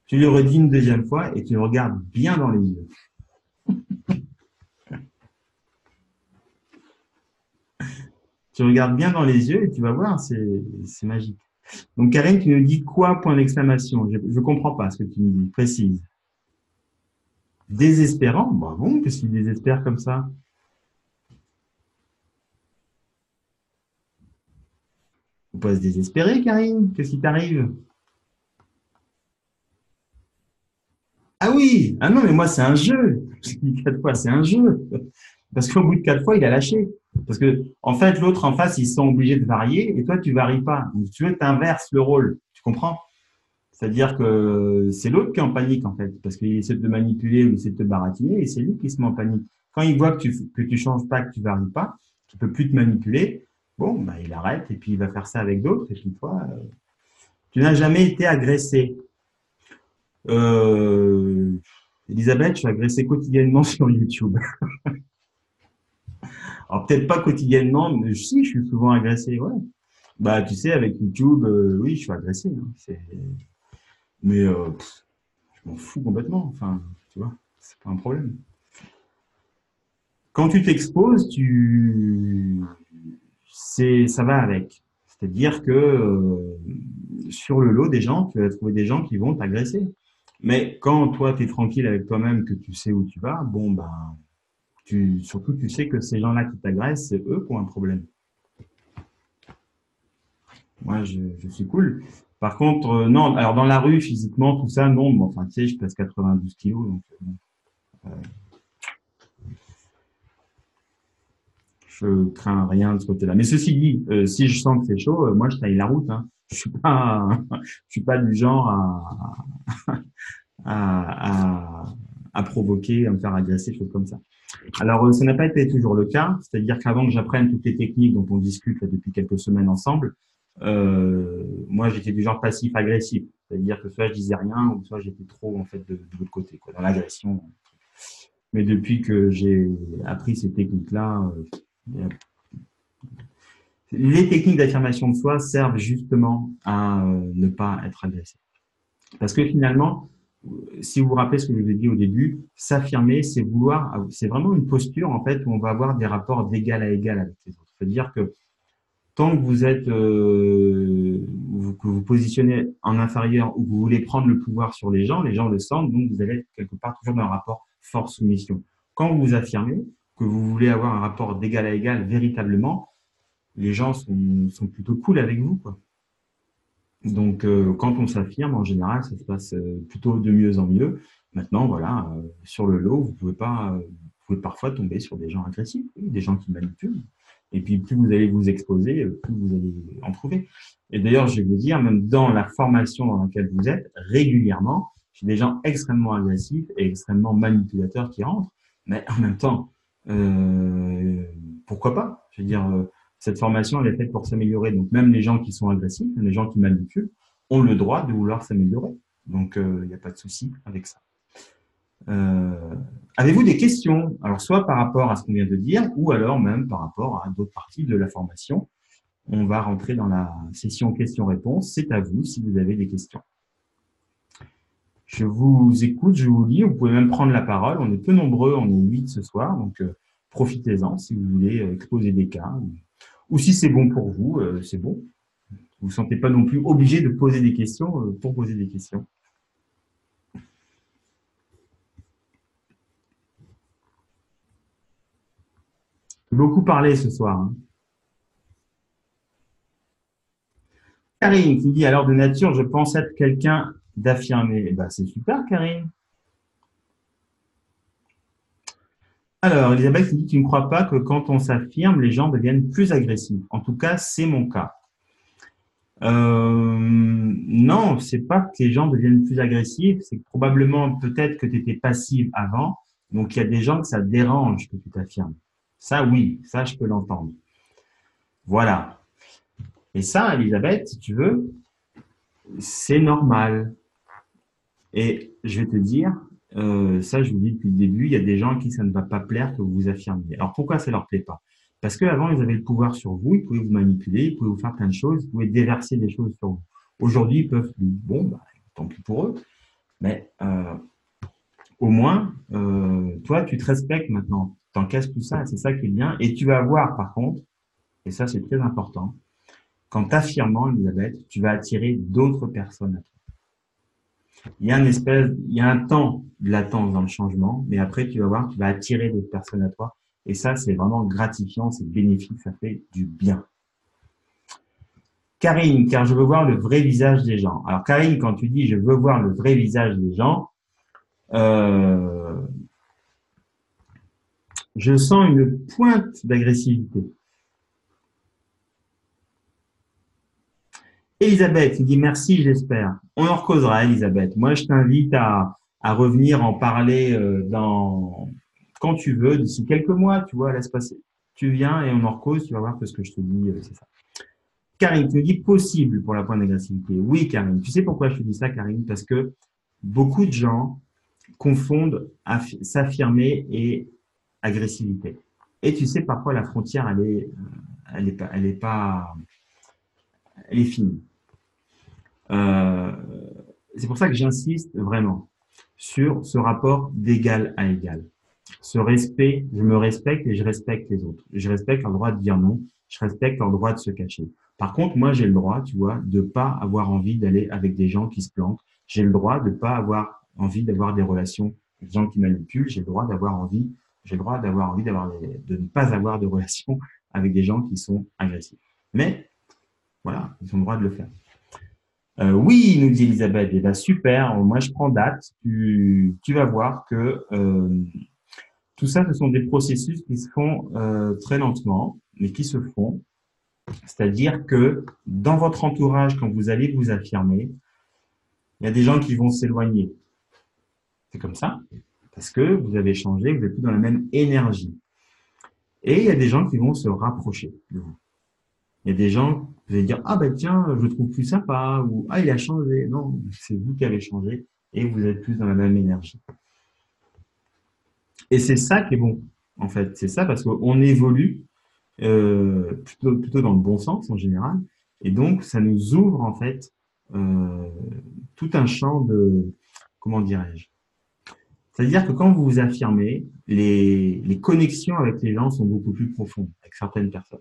Tu lui redis une deuxième fois et tu le regardes bien dans les yeux. Tu regardes bien dans les yeux et tu vas voir, c'est magique. Donc, Karine, tu nous dis quoi, point d'exclamation? Je ne comprends pas ce que tu me dis. Précise. Désespérant? Bah bon, qu'est-ce qu'il désespère comme ça? Faut pas se désespérer, Karine. Qu'est-ce qui t'arrive? Ah oui! Ah non, mais moi, c'est un jeu. Je dis 4 fois, c'est un jeu. Parce qu'au bout de 4 fois, il a lâché. Parce que, en fait, l'autre en face, ils sont obligés de varier et toi, tu varies pas. Donc, tu veux, t'inverses le rôle. Tu comprends? C'est-à-dire que c'est l'autre qui est en panique, en fait, parce qu'il essaie de te manipuler ou il essaie de te baratiner et c'est lui qui se met en panique. Quand il voit que tu changes pas, que tu varies pas, qu'il peut plus te manipuler, bon, bah, il arrête et puis il va faire ça avec d'autres et puis toi, tu n'as jamais été agressé. Euh, Elisabeth, je suis agressé quotidiennement sur YouTube. Alors peut-être pas quotidiennement, mais si, je suis souvent agressé, ouais. Bah tu sais, avec YouTube, oui, je suis agressé, hein. Mais je m'en fous complètement. Enfin, tu vois, c'est pas un problème. Quand tu t'exposes, ça va avec. C'est-à-dire que sur le lot des gens, tu vas trouver des gens qui vont t'agresser. Mais quand toi, tu es tranquille avec toi-même, que tu sais où tu vas, bon, ben, surtout, tu sais que ces gens-là qui t'agressent, c'est eux qui ont un problème. Moi, je suis cool. Par contre, non, alors dans la rue, physiquement, tout ça, non. Bon, enfin, tu sais, je pèse 92 kilos, donc je crains rien de ce côté-là. Mais ceci dit, si je sens que c'est chaud, moi, je taille la route, hein. Je suis pas du genre à, à provoquer, à me faire agresser, choses comme ça. Alors, ça n'a pas été toujours le cas. C'est-à-dire qu'avant que j'apprenne toutes les techniques dont on discute là, depuis quelques semaines ensemble, moi, j'étais du genre passif-agressif. C'est-à-dire que soit je disais rien, ou soit j'étais trop, en fait, de l'autre côté, quoi, dans l'agression. Mais depuis que j'ai appris ces techniques-là, les techniques d'affirmation de soi servent justement à ne pas être agressé. Parce que finalement, si vous vous rappelez ce que je vous ai dit au début, s'affirmer, c'est vraiment une posture en fait où on va avoir des rapports d'égal à égal avec les autres. C'est-à-dire que tant que vous êtes, que vous positionnez en inférieur ou que vous voulez prendre le pouvoir sur les gens le sentent, donc vous allez être quelque part toujours dans un rapport force-soumission. Quand vous vous affirmez, que vous voulez avoir un rapport d'égal à égal véritablement, les gens sont plutôt cool avec vous, quoi. Donc, quand on s'affirme, en général, ça se passe plutôt de mieux en mieux. Maintenant, voilà, sur le lot, vous pouvez parfois tomber sur des gens agressifs, oui, des gens qui manipulent. Et puis, plus vous allez vous exposer, plus vous allez en trouver. Et d'ailleurs, je vais vous dire, même dans la formation dans laquelle vous êtes, régulièrement, j'ai des gens extrêmement agressifs et extrêmement manipulateurs qui rentrent. Mais en même temps, pourquoi pas? Je veux dire, cette formation, elle est faite pour s'améliorer. Donc, même les gens qui sont agressifs, même les gens qui manipulent, ont le droit de vouloir s'améliorer. Donc, il n'y a pas de souci avec ça. Avez-vous des questions? Alors, soit par rapport à ce qu'on vient de dire, ou alors même par rapport à d'autres parties de la formation. On va rentrer dans la session questions-réponses. C'est à vous si vous avez des questions. Je vous écoute, je vous lis. Vous pouvez même prendre la parole. On est peu nombreux, on est 8 ce soir. Donc, profitez-en si vous voulez exposer des cas. Ou si c'est bon pour vous, c'est bon. Vous ne vous sentez pas non plus obligé de poser des questions pour poser des questions. J'ai beaucoup parlé ce soir. Hein. Karine qui dit, alors de nature, je pense être quelqu'un d'affirmé. Eh ben, c'est super, Karine. Alors, Elisabeth qui dit, tu ne crois pas que quand on s'affirme, les gens deviennent plus agressifs. En tout cas, c'est mon cas. Non, c'est pas que les gens deviennent plus agressifs, c'est que probablement peut-être que tu étais passive avant, donc il y a des gens que ça dérange que tu t'affirmes. Ça, oui, ça, je peux l'entendre. Voilà. Et ça, Elisabeth, si tu veux, c'est normal. Et je vais te dire, ça, je vous dis depuis le début, il y a des gens à qui ça ne va pas plaire que vous vous affirmiez. Alors pourquoi ça leur plaît pas? Parce qu'avant, ils avaient le pouvoir sur vous, ils pouvaient vous manipuler, ils pouvaient vous faire plein de choses, ils pouvaient déverser des choses sur vous. Aujourd'hui, ils peuvent, bon, bah, tant pis pour eux, mais au moins, toi, tu te respectes maintenant. T'encaisses tout ça, c'est ça qui est bien. Et tu vas voir, par contre, et ça, c'est très important, qu'en t'affirmant, Elisabeth, tu vas attirer d'autres personnes à toi. Il y a un temps de latence dans le changement, mais après, tu vas voir, tu vas attirer d'autres personnes à toi. Et ça, c'est vraiment gratifiant, c'est bénéfique, ça fait du bien. Karine, car je veux voir le vrai visage des gens. Alors, Karine, quand tu dis je veux voir le vrai visage des gens, je sens une pointe d'agressivité. Elisabeth, il dit merci, j'espère. On en recausera, Elisabeth. Moi, je t'invite à revenir en parler quand tu veux, d'ici quelques mois, tu vois, laisse passer. Tu viens et on en recause, tu vas voir que ce que je te dis, c'est ça. Karine, tu me dis possible pour la pointe d'agressivité. Oui, Karine. Tu sais pourquoi je te dis ça, Karine? Parce que beaucoup de gens confondent s'affirmer et agressivité. Et tu sais, parfois, la frontière, elle est fine. C'est pour ça que j'insiste vraiment sur ce rapport d'égal à égal. Ce respect, je me respecte et je respecte les autres. Je respecte leur droit de dire non, je respecte leur droit de se cacher. Par contre, moi, j'ai le droit, tu vois, de pas avoir envie d'aller avec des gens qui se planquent. J'ai le droit de pas avoir envie d'avoir des relations avec des gens qui manipulent. J'ai le droit d'avoir envie, de ne pas avoir de relations avec des gens qui sont agressifs. Mais, voilà, ils ont le droit de le faire. Oui, nous dit Elisabeth, eh ben, super, moi je prends date, tu vas voir que tout ça, ce sont des processus qui se font très lentement, mais qui se font. C'est-à-dire que dans votre entourage, quand vous allez vous affirmer, il y a des gens qui vont s'éloigner. C'est comme ça, parce que vous avez changé, vous n'êtes plus dans la même énergie. Et il y a des gens qui vont se rapprocher de vous. Il y a des gens, vous allez dire, ah ben tiens, je le trouve plus sympa, ou ah il a changé. Non, c'est vous qui avez changé et vous êtes plus dans la même énergie. Et c'est ça qui est bon, en fait. C'est ça parce qu'on évolue plutôt dans le bon sens en général. Et donc, ça nous ouvre en fait tout un champ de, comment dirais-je? C'est-à-dire que quand vous vous affirmez, les connexions avec les gens sont beaucoup plus profondes avec certaines personnes.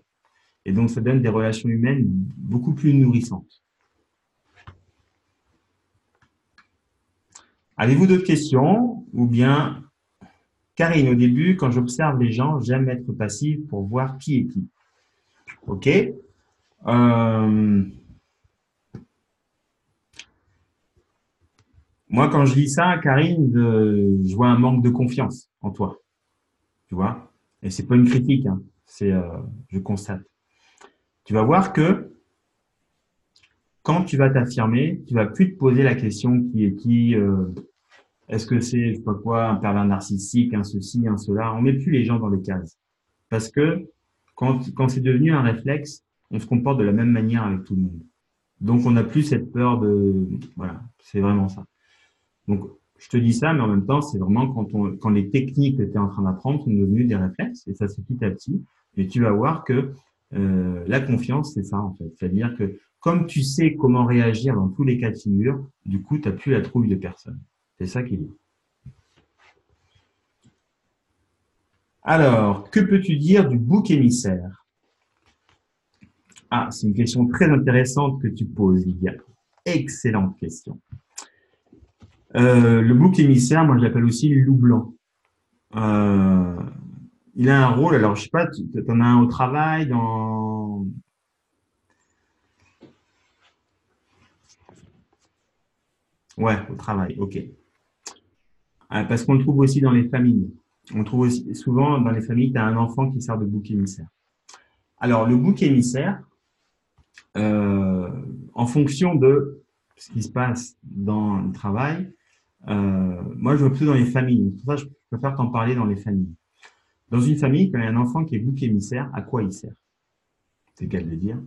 Et donc, ça donne des relations humaines beaucoup plus nourrissantes. Avez-vous d'autres questions ou bien Karine, au début, quand j'observe les gens, j'aime être passive pour voir qui est qui. Ok. Moi, quand je dis ça, Karine, je vois un manque de confiance en toi. Tu vois? Et c'est pas une critique, hein. Je constate. Tu vas voir que quand tu vas t'affirmer, tu vas plus te poser la question qui est qui, est-ce que c'est, je sais pas quoi, un pervers narcissique, un ceci, un cela. On met plus les gens dans les cases. Parce que quand c'est devenu un réflexe, on se comporte de la même manière avec tout le monde. Donc, on n'a plus cette peur de, voilà, c'est vraiment ça. Donc, je te dis ça, mais en même temps, c'est vraiment quand les techniques que tu es en train d'apprendre sont devenues des réflexes, et ça c'est petit à petit, et tu vas voir que la confiance, c'est ça en fait. C'est-à-dire que comme tu sais comment réagir dans tous les cas de figure, du coup, tu n'as plus la trouille de personne. C'est ça qui est dit. Alors, que peux-tu dire du bouc émissaire? Ah, c'est une question très intéressante que tu poses, Lydia. Excellente question. Le bouc émissaire, moi je l'appelle aussi le loup blanc. Euh, il a un rôle, alors je sais pas, tu en as un au travail, dans... Ouais, au travail, ok. Parce qu'on le trouve aussi dans les familles. On trouve aussi souvent dans les familles, tu as un enfant qui sert de bouc émissaire. Alors, le bouc émissaire, euh, en fonction de ce qui se passe dans le travail, moi je vois plutôt dans les familles. Pour ça, je préfère t'en parler dans les familles. Dans une famille, quand il y a un enfant qui est bouc émissaire, à quoi il sert? C'est le cas de le dire.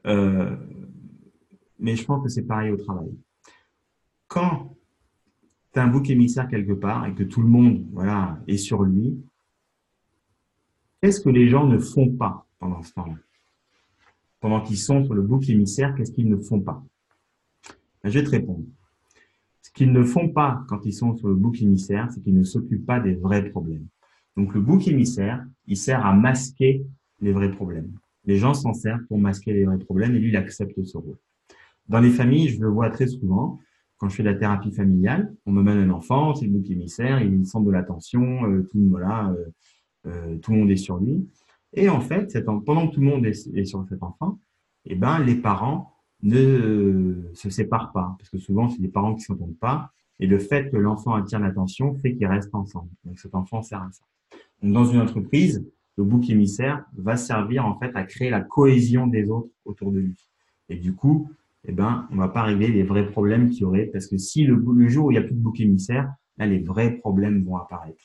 Euh, mais je pense que c'est pareil au travail. Quand tu as un bouc émissaire quelque part et que tout le monde voilà, est sur lui, qu'est-ce que les gens ne font pas pendant ce temps-là? Pendant qu'ils sont sur le bouc émissaire, qu'est-ce qu'ils ne font pas? Ben, je vais te répondre. Ce qu'ils ne font pas quand ils sont sur le bouc émissaire, c'est qu'ils ne s'occupent pas des vrais problèmes. Donc le bouc émissaire, il sert à masquer les vrais problèmes. Les gens s'en servent pour masquer les vrais problèmes et lui, il accepte ce rôle. Dans les familles, je le vois très souvent. Quand je fais de la thérapie familiale, on me mène un enfant, c'est le bouc émissaire, il centre de l'attention, tout le monde est sur lui. Et en fait, pendant que tout le monde est sur cet enfant, eh ben, les parents ne se séparent pas, parce que souvent, c'est des parents qui ne s'entendent pas. Et le fait que l'enfant attire l'attention fait qu'ils restent ensemble. Donc, cet enfant sert à ça. Donc, dans une entreprise, le bouc émissaire va servir en fait à créer la cohésion des autres autour de lui. Et du coup, eh ben, on va pas régler les vrais problèmes qu'il y aurait, parce que si le jour où il n'y a plus de bouc émissaire, là, les vrais problèmes vont apparaître.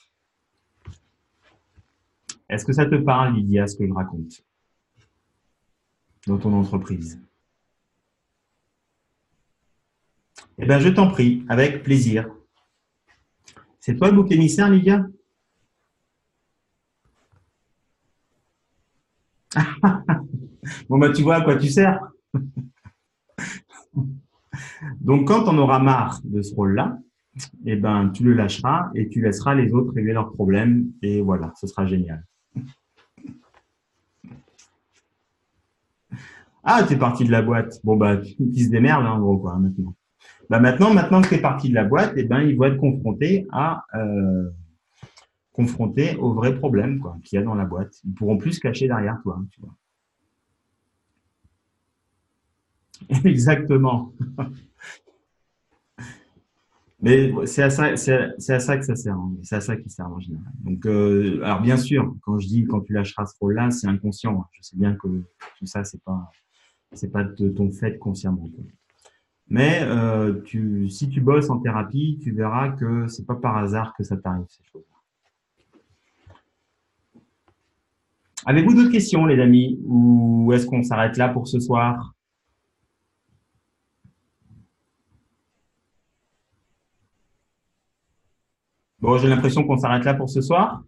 Est-ce que ça te parle, Lydia, ce que je raconte dans ton entreprise? Eh bien, je t'en prie, avec plaisir. C'est toi le bouc émissaire, Lydia? Bon, bah, tu vois à quoi tu sers. Donc, quand on aura marre de ce rôle-là, eh ben, tu le lâcheras et tu laisseras les autres régler leurs problèmes. Et voilà, ce sera génial. Ah, t'es parti de la boîte. Bon, bah, qui se démerde, hein, en gros, quoi, maintenant. Bah, maintenant que t'es parti de la boîte, eh ben, ils vont être confrontés aux vrais problèmes, quoi, qu'il y a dans la boîte. Ils pourront plus se cacher derrière toi, tu vois. Exactement. Mais c'est à ça que ça sert, hein. C'est à ça qu'il sert en général. Donc, alors bien sûr, quand tu lâcheras ce rôle-là, c'est inconscient, hein. Je sais bien que tout ça, c'est pas de ton fait consciemment, quoi. Mais si tu bosses en thérapie, tu verras que c'est pas par hasard que ça t'arrive ces choses. Avez-vous d'autres questions, les amis, ou est-ce qu'on s'arrête là pour ce soir? Bon, j'ai l'impression qu'on s'arrête là pour ce soir.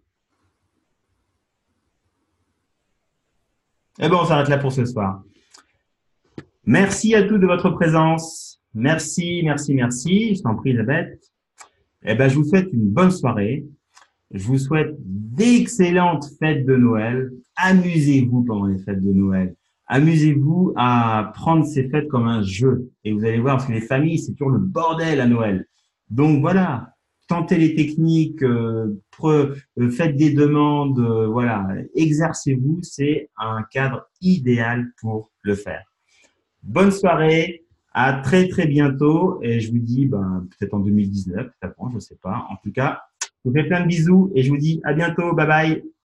Eh ben, on s'arrête là pour ce soir. Merci à tous de votre présence. Merci, merci, merci. Je t'en prie, Elisabeth. Eh ben, je vous souhaite une bonne soirée. Je vous souhaite d'excellentes fêtes de Noël. Amusez-vous pendant les fêtes de Noël. Amusez-vous à prendre ces fêtes comme un jeu. Et vous allez voir, parce que les familles, c'est toujours le bordel à Noël. Donc voilà, tentez les techniques, faites des demandes, voilà, exercez-vous, c'est un cadre idéal pour le faire. Bonne soirée, à très très bientôt et je vous dis peut-être en 2019, peut-être avant, je ne sais pas. En tout cas, je vous fais plein de bisous et je vous dis à bientôt, bye bye.